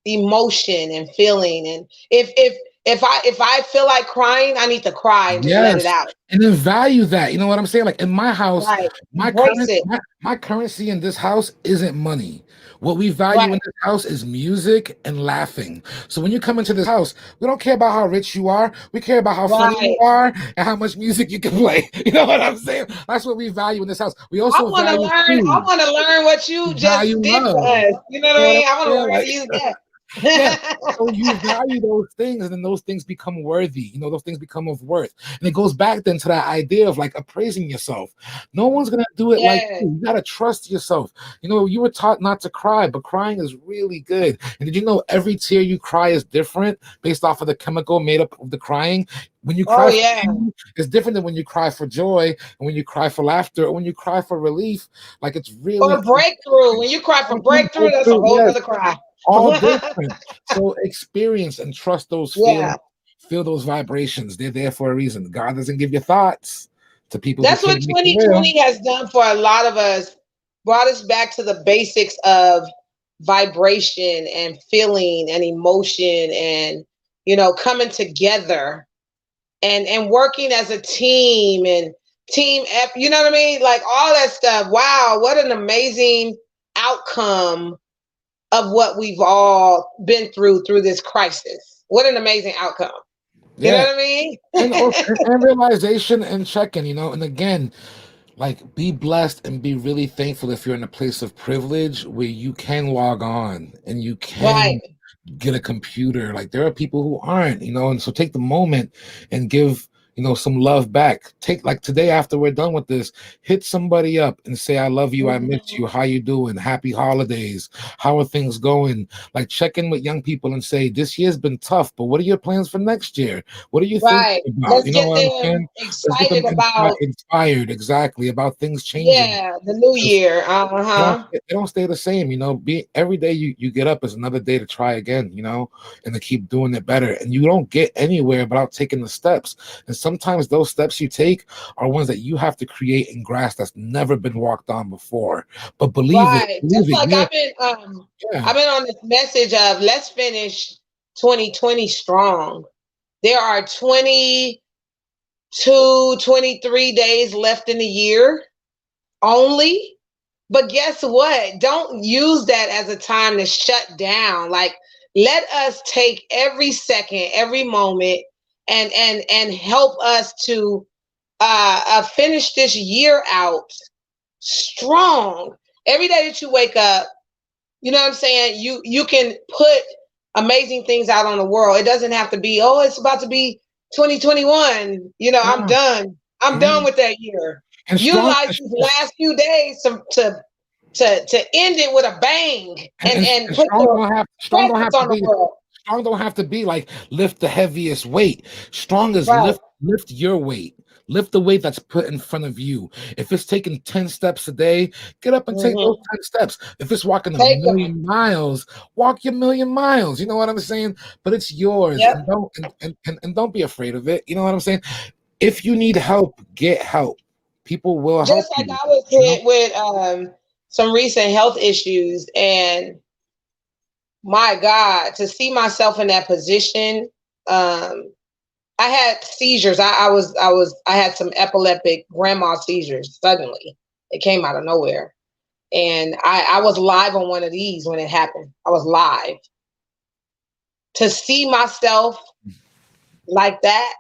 emotion and feeling. And if I feel like crying, I need to cry and just let it Yes, out. and then value that. You know what I'm saying? Like in my house, Right. my Embrace current it. my currency in this house isn't money. What we value in Right. this house is music and laughing. So when you come into this house, we don't care about how rich you are. We care about how funny you Right. are and how much music you can play. You know what I'm saying? That's what we value in this house. We I also want to value learn. I food. want to learn what you We value just did for love. us. You know what You I know what I'm mean? I want to saying? learn how to Like use yeah. that. So you value those things, and then those things become worthy. You know, those things become of worth. And it goes back then to that idea of like appraising yourself. No one's gonna do it like Yeah. you. You gotta trust yourself. You know, you were taught not to cry, but crying is really good. And did you know every tear you cry is different based off of the chemical made up of the crying? When you Oh cry for yeah. pain, it's different than when you cry for joy, and when you cry for laughter, or when you cry for relief. Like it's Or really breakthrough. When you cry for breakthrough, that's a whole yes, nother cry. all different. So experience and trust those feelings, Yeah. feel those vibrations. They're there for a reason. God doesn't give you thoughts to people who That's what can't make you real. 2020 has done for a lot of us. Brought us back to the basics of vibration and feeling and emotion and coming together and working as a team and team F, you know what I mean? Like all that stuff. Wow, what an amazing outcome of what we've all been through this crisis. What an amazing outcome. You know Yeah. what I mean? And realization and checking, and again, like be blessed and be really thankful if you're in a place of privilege where you can log on and you Right. can get a computer. Like there are people who aren't, and so take the moment and give some love back. Take, like, today after we're done with this, hit somebody up and say, I love you, I miss Mhm. you, how you doing, happy holidays, how are things going? Like check in with young people and say, this year's been tough, but what are your plans for next year? What are you thinking Right. about? Let's You know get what I'm them saying? Let's get them excited about, inspired, exactly, about things changing. yeah, the new year. Uh-huh. They don't stay the same, be every day you get up is another day to try again, and to keep doing it better. And you don't get anywhere without taking the steps. And sometimes those steps you take are ones that you have to create in grass that's never been walked on before. But Right. Just believe it, like yeah. I've been on this message of let's finish 2020 strong. There are 22, 23 days left in the year only. But guess what? Don't use that as a time to shut down. Like, let us take every second, every moment, and help us to finish this year out strong. Every day that you wake up, you know what I'm saying? You can put amazing things out on the world. It doesn't have to be, oh, it's about to be 2021. I'm Yeah, done. I'm yeah. done with that year. And strong Utilize these last few days to end it with a bang and and put your strong don't presence have to on the be world. strong don't have to be like lift the heaviest weight. Strong is Right. lift your weight. Lift the weight that's put in front of you. If it's taking 10 steps a day, get up and take those Mm-hmm. 10 steps. If it's walking a Take them. million miles, walk your million miles. You know what I'm saying? But it's yours, Yep. and don't be afraid of it. You know what I'm saying? If you need help, get help. People will help Just like you. I was You know? hit with some recent health issues, and my God, to see myself in that position, um, I had seizures. I had some epileptic grandma seizures suddenly. It came out of nowhere. And I was live on one of these when it happened. I was live. To see myself like that,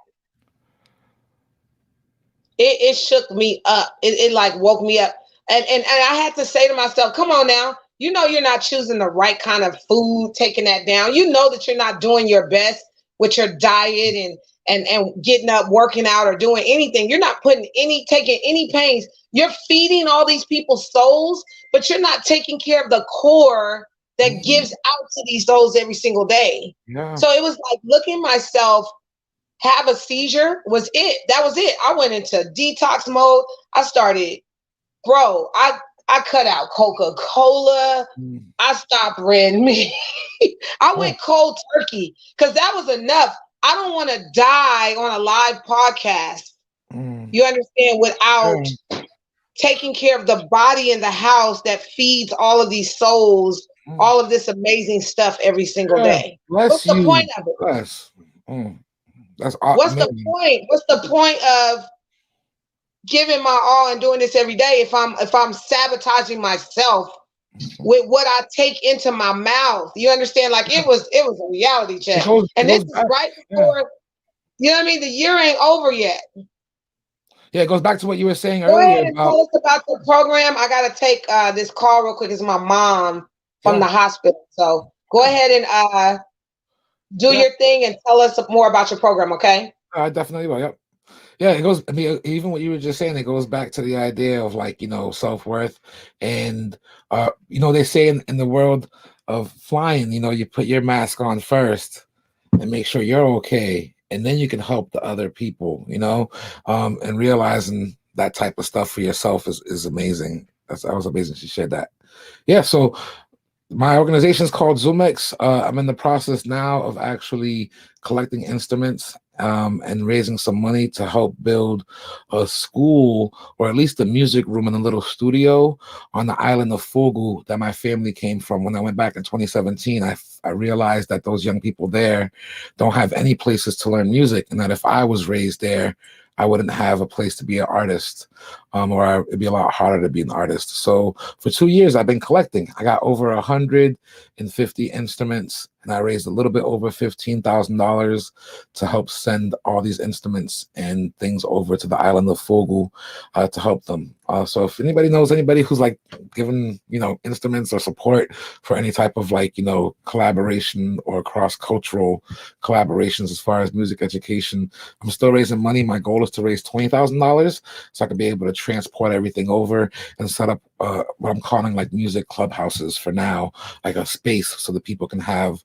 it shook me up. It like woke me up. And I had to say to myself, come on now. You know you're not choosing the right kind of food, taking that down. You know that you're not doing your best with your diet and getting up, working out, or doing anything. You're not taking any pains. You're feeding all these people's souls, but you're not taking care of the core that gives Mhm. out to these souls every single day. Yeah. So it was like looking myself have a seizure was it. That was it. I went into detox mode. I started, bro, I cut out Coca-Cola. Mm. I stopped red meat. I Oh. went cold turkey because that was enough. I don't want to die on a live podcast. Mm. You understand? Without Yeah. taking care of the body in the house that feeds all of these souls, Mm. all of this amazing stuff every single Yeah. day. What's Bless the point you. of it? Bless. Mm. That's What's the man. point? What's the point of giving my all and doing this every day if I'm sabotaging myself with what I take into my mouth? You understand? Like it was a reality It check. goes it And this goes is back. right Yeah. before, you know what I mean? The year ain't over yet. Yeah, it goes back to what you were saying Go earlier ahead and about, tell us about the program. I gotta take this call real quick. It's my mom from yeah, the hospital. So go yeah, ahead and do yeah. your thing and tell us more about your program, okay? I definitely will. Yep. Yeah, it goes. I mean, even what you were just saying, it goes back to the idea of, like, self-worth. And they say in the world of flying, you put your mask on first and make sure you're okay, and then you can help the other people, and realizing that type of stuff for yourself is amazing. That was amazing she shared that. Yeah, so my organization is called Zoomex. I'm in the process now of actually collecting instruments and raising some money to help build a school, or at least a music room and a little studio on the island of Fogo that my family came from. When I went back in 2017, I realized that those young people there don't have any places to learn music, and that if I was raised there, I wouldn't have a place to be an artist, it'd be a lot harder to be an artist. So for 2 years, I've been collecting. I got over 150 instruments, and I raised a little bit over $15,000 to help send all these instruments and things over to the island of Fogo to help them. So if anybody knows anybody who's like giving, instruments or support for any type of collaboration or cross-cultural collaborations as far as music education, I'm still raising money. My goal is to raise $20,000 so I can be able to transport everything over and set up what I'm calling like music clubhouses for now, like a space so that people can have,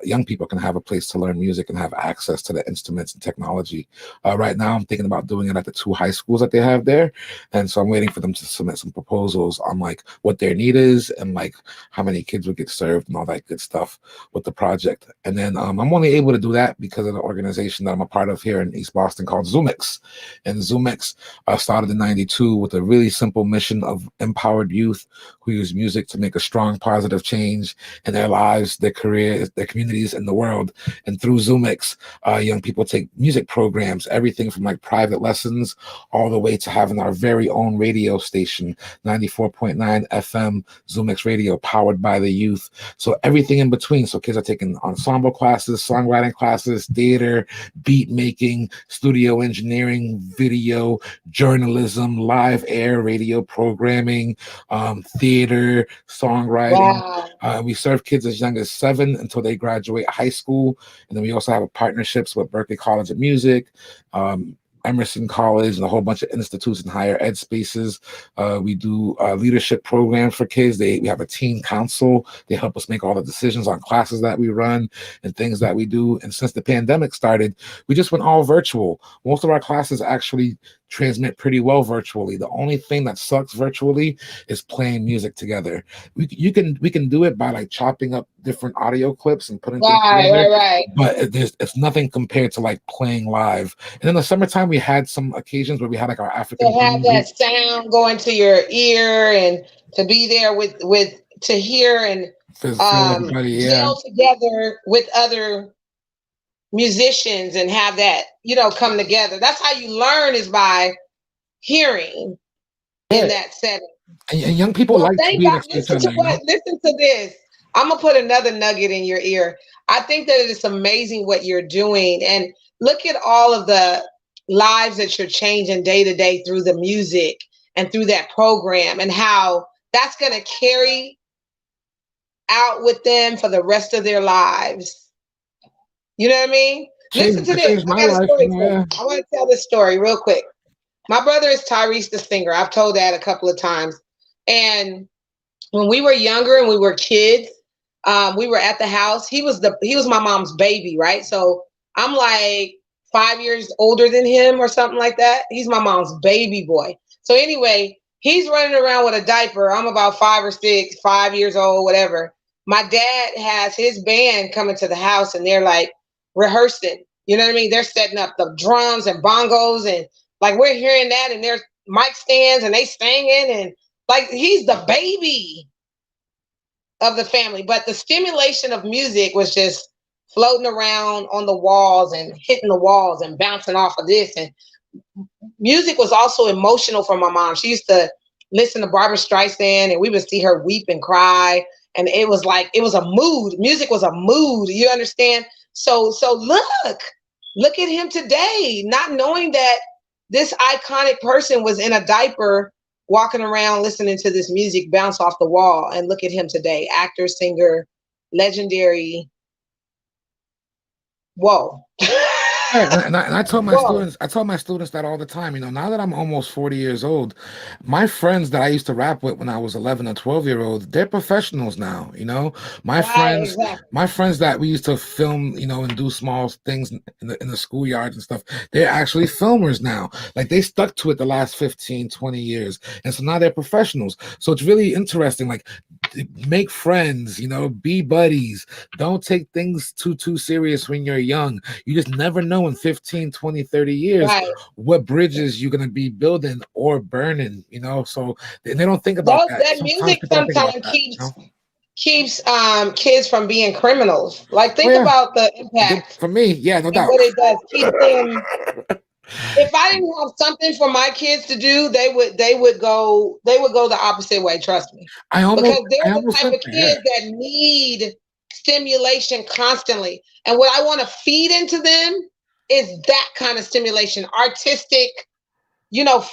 young people can have a place to learn music and have access to the instruments and technology. Right now, I'm thinking about doing it at the 2 high schools that they have there. And so I'm waiting for them to submit some proposals on like what their need is and like how many kids would get served and all that good stuff with the project. And then I'm only able to do that because of the organization that I'm a part of here in East Boston called Zoomix. And Zoomix started in '92 with a really simple mission of empowered youth who use music to make a strong, positive change in their lives, their careers, their communities, and the world. And through Zoomix, young people take music programs, everything from like private lessons all the way to having our very own radio station, 94.9 FM, Zoomix Radio, powered by the youth. So everything in between. So kids are taking ensemble classes, songwriting classes, theater, beat making, studio engineering, video, journalism, live air, radio programming, theater, songwriting. Wow. We serve kids as young as 7 until they graduate high school. And then we also have partnerships with Berklee College of Music, Emerson College, and a whole bunch of institutes and higher ed spaces. We do leadership programs for kids. We have a teen council. They help us make all the decisions on classes that we run and things that we do. And since the pandemic started, we just went all virtual. Most of our classes actually transmit pretty well virtually. The only thing that sucks virtually is playing music together. We can do it by like chopping up different audio clips and putting things together, Right. but it's nothing compared to like playing live. And in the summertime, we had some occasions where we had like our To African have community. that sound going to your ear and to be there with to hear and Feel everybody, yeah. gel together with other musicians and have that come together. That's how you learn, is by hearing in that setting. And young people Well, like to thank be God. next to each Listen other, to listen to this. I'm gonna put another nugget in your ear. I think that it's amazing what you're doing, and look at all of the lives that you're changing day to day through the music and through that program, and how that's gonna carry out with them for the rest of their lives. You know what I mean? Listen to It this. changed I my got a life, story for you. yeah. I want to tell this story real quick. My brother is Tyrese the singer. I've told that a couple of times. And when we were younger and we were kids, we were at the house. He was my mom's baby, right? So I'm like 5 years older than him or something like that. He's my mom's baby boy. So anyway, he's running around with a diaper. I'm about 5 or 6, 5 years old, whatever. My dad has his band coming to the house, and they're like rehearsing. You know what I mean? They're setting up the drums and bongos, and like we're hearing that, and there's mic stands, and they singing, and like he's the baby of the family. But the stimulation of music was just floating around on the walls and hitting the walls and bouncing off of this. And music was also emotional for my mom. She used to listen to Barbara Streisand, and we would see her weep and cry. And it was like, it was a mood. Music was a mood. You understand? So look at him today, not knowing that this iconic person was in a diaper walking around listening to this music bounce off the wall. And look at him today, actor, singer, legendary. Whoa. Yeah, and I tell my students that all the time. Now that I'm almost 40 years old, my friends that I used to rap with when I was 11 or 12-year-old, they're professionals now. My Right, friends, exactly. my friends that we used to film, and do small things in the schoolyards and stuff, they're actually filmers now. Like they stuck to it the last 15, 20 years, and so now they're professionals. So it's really interesting. Like make friends, be buddies. Don't take things too serious when you're young. You just never know in 15, 20, 30 years Right. what bridges you're going to be building or burning, so and they don't think about that. That Sometimes music people don't think about sometimes that, keeps kids from being criminals. Like, Oh think yeah, about the impact for me, yeah, no and doubt. what it does. Keep them. If I didn't have something for my kids to do, they would go the opposite way, trust me. I almost Because they're I the almost type went of there. kids that need stimulation constantly. And what I want to feed into them is that kind of stimulation, artistic,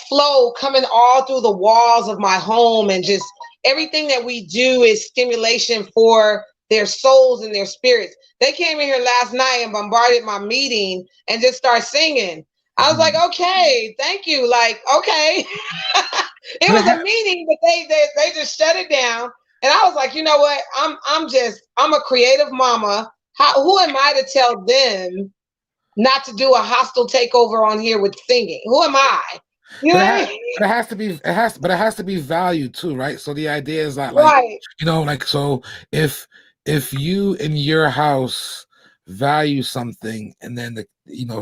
flow coming all through the walls of my home, and just everything that we do is stimulation for their souls and their spirits. They came in here last night and bombarded my meeting and just start singing. I was like, Mhm. okay, thank you. Like, okay. It But was a meeting, but they just shut it down. And I was like, you know what? I'm a creative mama. Who am I to tell them not to do a hostile takeover on here with singing? Who am I? You know But it, what ha- I mean? but it has to be but it has to be valued too, right? So the idea is that, like, Right, so if you in your house value something, and then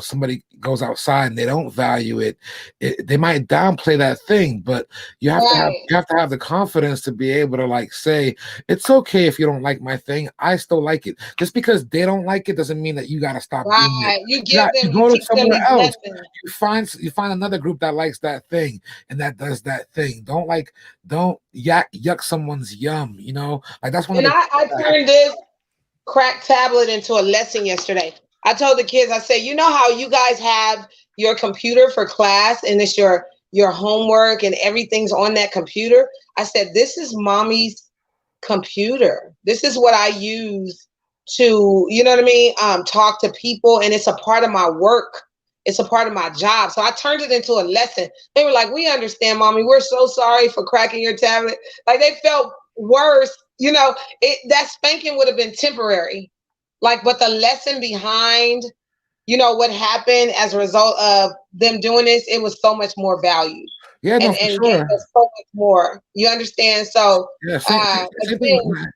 somebody goes outside and they don't value it, they might downplay that thing, but right, you have to have the confidence to be able to, like, say it's okay if you don't like my thing. I still like it. Just because they don't like it doesn't mean that you got to stop doing it. right. You give You them, you go to teach them somewhere these else. lessons. You find another group that likes that thing and that does that thing. Don't yuck someone's yum. Like, that's one of And the I turned this crack tablet into a lesson yesterday. I told the kids, I said, you know how you guys have your computer for class and it's your homework and everything's on that computer? I said, this is mommy's computer. This is what I use to, you know what I mean, talk to people, and it's a part of my work. It's a part of my job. So I turned it into a lesson. They were like, we understand, mommy. We're so sorry for cracking your tablet. Like, they felt worse. That spanking would have been temporary. Like, but the lesson behind, what happened as a result of them doing this, it was so much more valued, Yeah, no, for and gave sure. us so much more. You understand? So, Yeah, same thing. again,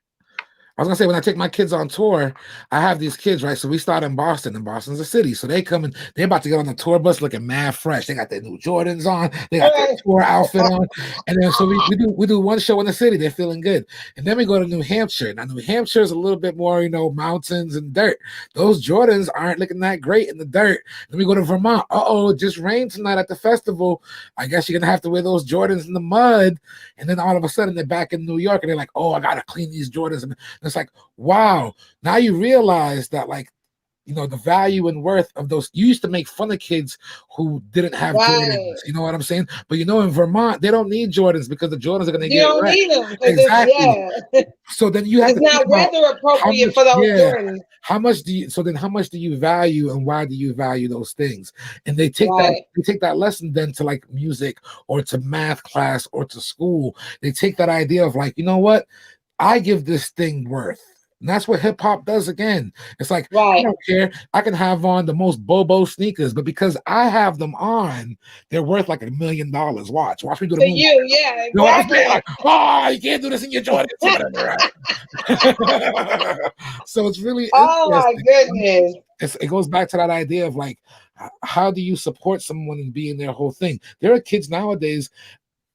I was gonna say, when I take my kids on tour, I have these kids, right? So we start in Boston, and Boston's a city. So they come in, they're about to get on the tour bus looking mad fresh. They got their new Jordans on, they got their right, tour outfit on. And then so we do one show in the city, they're feeling good. And then we go to New Hampshire. Now New Hampshire is a little bit more, mountains and dirt. Those Jordans aren't looking that great in the dirt. Then we go to Vermont. Uh-oh, it just rained tonight at the festival. I guess you're gonna have to wear those Jordans in the mud. And then all of a sudden they're back in New York and they're like, oh, I gotta clean these Jordans. And it's like, wow, now you realize that, like, the value and worth of those. You used to make fun of kids who didn't have Jordans, right. you know what I'm saying? But in Vermont, they don't need Jordans because the Jordans are going to You get don't wrecked. need them because Exactly. So then you have it's to think not about weather how appropriate much, for those yeah, Jordans. how much do you value, and why do you value those things? And Right. they take that lesson then to, like, music or to math class or to school. They take that idea of, like, you know what? I give this thing worth. And that's what hip hop does again. It's like, I Right. don't care. I can have on the most Bobo sneakers, but because I have them on, they're worth like $1 million. Watch me do the To moonwalk. you, yeah, You know what I'm saying? exactly. Like, oh, you can't do this in your Jordans or whatever, right? So it's really Oh my interesting. goodness. It goes back to that idea of, like, how do you support someone in being their whole thing? There are kids nowadays,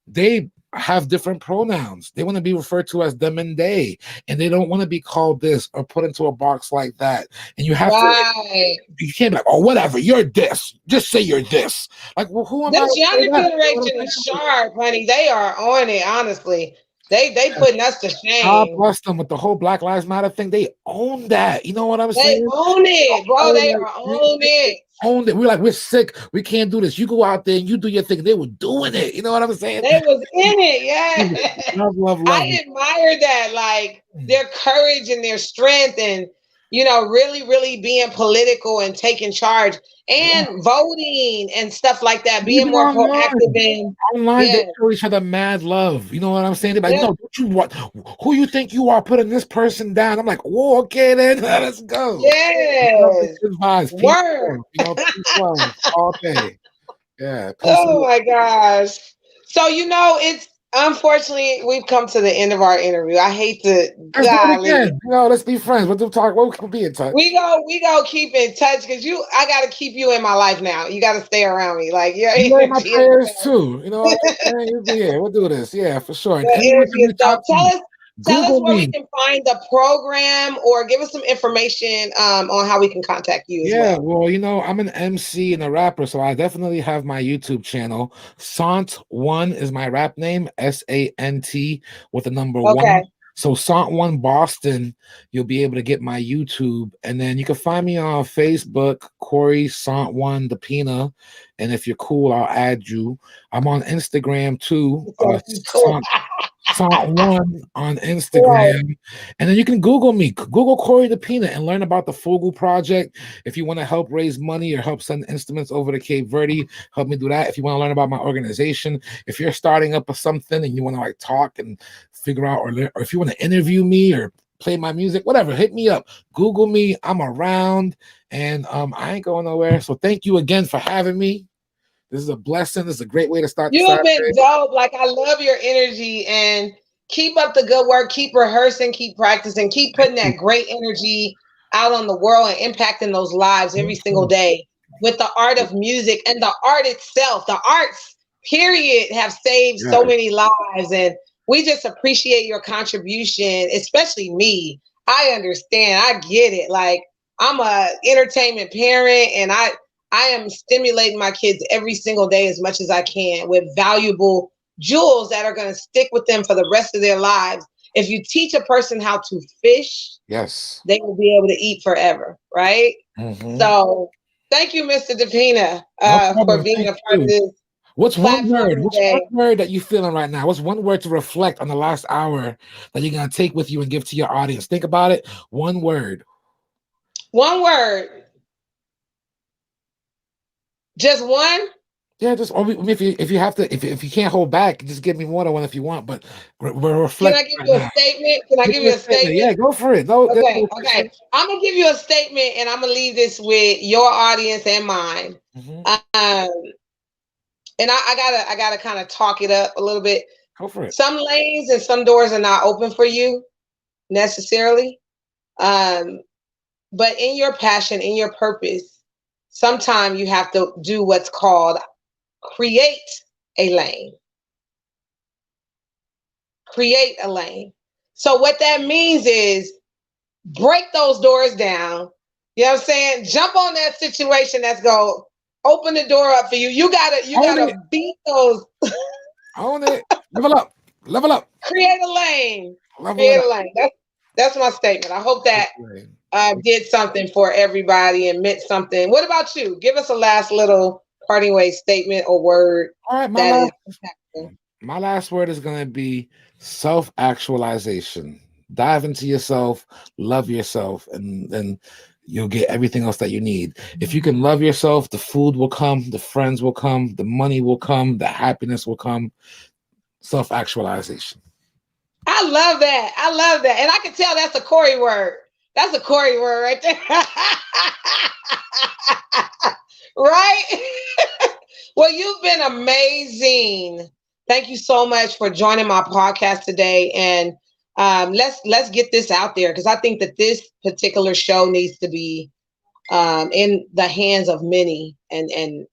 they have different pronouns. They want to be referred to as them and they, and they don't want to be called this or put into a box like that. And Right. you can't be like, oh, whatever, you're this. Just say you're this. Like, well, who am I This to say younger that? You know what generation I'm is saying? sharp, honey. They are on it, honestly. They Yes. putting us to God shame. bless them with the whole Black Lives Matter thing. They own that. You know what I'm They saying? own it, bro. Oh, They like, are on it. owned it. We're like, we're sick. We can't do this. You go out there and you do your thing. They were doing it. You know what I'm saying? They was in it, yeah. Love, love, love. I admire that, like their courage and their strength, and really, really being political and taking charge Yeah. and voting and stuff like that, being Even more proactive online. in. Online, they Yeah, show each other mad love. You know what I'm saying? They're like, yeah. no, don't you what? Who you think you are putting this person down? I'm like, whoa, okay, then let's go. Love the Yes. good vibes, peace, Word. love, peace, love, all day. Yeah, peace. Oh my gosh. So it's Unfortunately, we've come to the end of our interview. I hate to, Let's do it golly. again. Let's be friends. We'll do talk. We'll be in touch. We go keep in touch because I gotta keep you in my life now. You gotta stay around me. Like your You in my energy is prayers too. You know what I'm saying? Yeah, we'll do this. Yeah, for sure. And your anyone energy can is reach dope. out to me. Tell us Google where we me. can find the program or give us some information on how we can contact you as Yeah, well. well, I'm an MC and a rapper, so I definitely have my YouTube channel. Sant1 is my rap name, Sant with the number one. Okay. So Sant1 Boston, you'll be able to get my YouTube, and then you can find me on Facebook, Corey Sant1 DePina, and if you're cool, I'll add you. I'm on Instagram too, So cool. Sant1 on Right. Instagram. And then you can Google me, Google Corey DePina, and learn about the Fogle Project. If you want to help raise money or help send instruments over to Cape Verde, help me do that. If you want to learn about my organization, if you're starting up something and you want to like talk and figure out, or if you want to interview me or play my music, whatever, hit me up. Google me. I'm around, and I ain't going nowhere. So thank you again for having me. This is a blessing. This is a great way to start the You have been Saturday. dope. Like I love your energy and keep up the good work. Keep rehearsing, keep practicing, keep putting that great energy out on the world and impacting those lives every single day with the art of music and the art itself. The arts, period, have saved so Yeah. many lives. And we just appreciate your contribution, especially me. I understand. I get it. Like I'm a entertainment parent and I am stimulating my kids every single day as much as I can with valuable jewels that are going to stick with them for the rest of their lives. If you teach a person how to fish, Yes. they will be able to eat forever, right? Mm-hmm. So, thank you, Mr. DePina, No for problem. being Thank a part of you. this What's one platform word? What's one today. word that you feeling right now? What's one word to reflect on the last hour that you're gonna take with you and give to your audience? Think about it. One word. One word, just one. Yeah, just or if you have to if you can't hold back, just give me more than one if you want. But we're Can reflecting I give right you a now. statement? Can I Give give me you a a statement. statement? Yeah, go for it. No, there's Okay, no okay. pressure. I'm gonna give you a statement, and I'm gonna leave this with your audience and mine. Hmm. Um, and I gotta kind of talk it up a little bit. Go for it. Some lanes and some doors are not open for you necessarily, um, but in your passion, in your purpose, sometimes you have to do what's called create a lane. Create a lane. So what that means is break those doors down. You know what I'm saying? Jump on that situation that's go open the door up for you. You Own it. gotta beat those. Own it. Level up. Level up. Create a lane. Level it Create a up. lane. That's my statement. I hope that Okay. did something for everybody and meant something. What about you? Give us a last little parting way statement or word All right, that is impactful. my last word is going to be self-actualization. Dive into yourself, love yourself, and then you'll get everything else that you need. If you can love yourself, the food will come, the friends will come, the money will come, the happiness will come. Self-actualization. I love that. I love that. And I can tell that's a Corey word. That's a Corey word right there. Right? Well, you've been amazing. Thank you so much for joining my podcast today. And let's get this out there because I think that this particular show needs to be in the hands of many and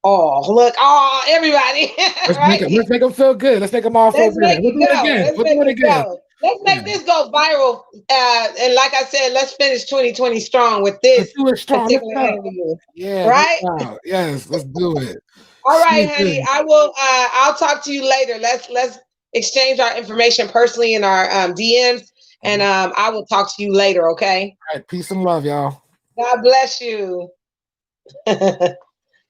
all. Look, all everybody, right? Let's make them feel good. Let's make them all feel Let's good. make We'll it do it go. again. Let's We'll make do it it again. go. Let's Yeah. make this go viral. And like I said, let's finish 2020 strong with Let's this do it strong. Let's particular go. interview. Yeah, no Right? doubt. Yes, let's do it. All See right, you honey. then. I will I'll talk to you later. Let's exchange our information personally in our DMs and Mhm. I will talk to you later, okay? All right, peace and love, y'all. God bless you.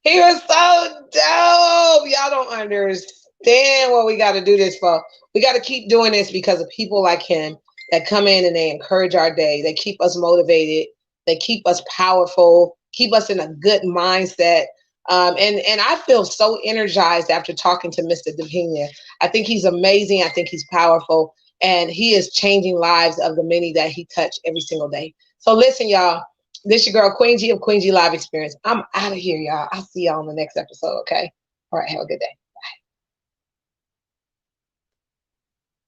He was so dope. Y'all don't understand what we got to do this for. We got to keep doing this because of people like him that come in and they encourage our day. They keep us motivated. They keep us powerful, keep us in a good mindset. And I feel so energized after talking to Mr. DePina. I think he's amazing. I think he's powerful. And he is changing lives of the many that he touched every single day. So listen, y'all. This your girl Queen G of Queen G Live Experience. I'm out of here, y'all. I'll see y'all on the next episode, okay? All right, have a good day.